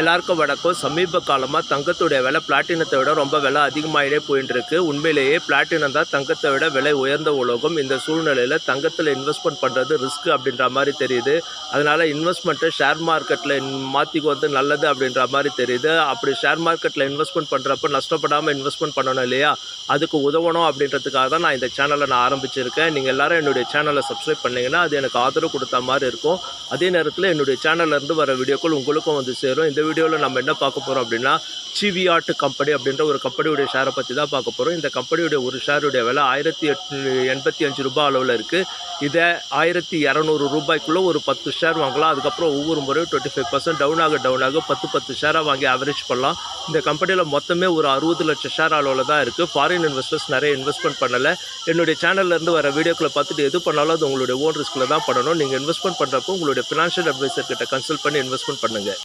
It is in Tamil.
எல்லாருக்கும் வணக்கம். சமீப காலமாக தங்கத்துடைய விலை பிளாட்டினத்தை விட ரொம்ப விலை அதிகமாகிட்டே போயிட்டு இருக்கு. உண்மையிலேயே பிளாட்டினம் தான் தங்கத்தை விட விலை உயர்ந்த உலோகம். இந்த சூழ்நிலையில் தங்கத்தில் இன்வெஸ்ட்மெண்ட் பண்ணுறது ரிஸ்க் அப்படின்ற மாதிரி தெரியுது. அதனால் இன்வெஸ்ட்மெண்ட்டை ஷேர் மார்க்கெட்டில் மாற்றிக்கு வந்து நல்லது அப்படின்ற மாதிரி தெரியுது. அப்படி ஷேர் மார்க்கெட்டில் இன்வெஸ்ட்மெண்ட் பண்ணுறப்ப நஷ்டப்படாமல் இன்வெஸ்ட்மெண்ட் பண்ணணும் இல்லையா? அதுக்கு உதவணும் அப்படின்றதுக்காக தான் நான் இந்த சேனலை ஆரம்பிச்சிருக்கேன். நீங்கள் எல்லாரும் என்னுடைய சேனலை சப்ஸ்கிரைப் பண்ணிங்கன்னா அது எனக்கு ஆதரவு கொடுத்த மாதிரி இருக்கும். அதே நேரத்தில் என்னுடைய சேனல்லேருந்து வர வீடியோக்கள் உங்களுக்கும் வந்து சேரும். இந்த வீடியோவில் நம்ம என்ன பார்க்க போகிறோம் அப்படின்னா, சிவிஆர்ட் கம்பெனி அப்படின்ற ஒரு கம்பெனியுடைய ஷேரை பற்றி தான் பார்க்க போகிறோம். இந்த கம்பெனியுடைய ஒரு ஷேருடைய விலை 1085 ரூபாய் அளவில் இருக்குது. இதை 1200 ரூபாய்க்குள்ளே ஒரு 10 ஷேர் வாங்கலாம். அதுக்கப்புறம் ஒவ்வொரு முறையும் 25% டவுன் ஆக 10 ஷேராக வாங்கி ஆவரேஜ் பண்ணலாம். இந்த கம்பெனியில் மொத்தமே ஒரு 60 லட்சம் ஷேர் அளவில் தான் இருக்குது. ஃபாரின் இன்வெஸ்டர்ஸ் நிறைய இன்வெஸ்ட்மெண்ட் பண்ணலை. என்னுடைய சேனல்லேருந்து வர வீடியோக்களை பார்த்துட்டு எது பண்ணாலும் அது உங்களுடைய ஓன் ரிஸ்கில் தான் பண்ணணும். நீங்கள் இன்வெஸ்ட்மெண்ட் பண்ணுறப்போ உங்களுடைய ஃபினான்ஷியல் அட்வைசர் கிட்ட கன்சல்ட் பண்ணி இன்வெஸ்ட்மெண்ட் பண்ணுங்கள்.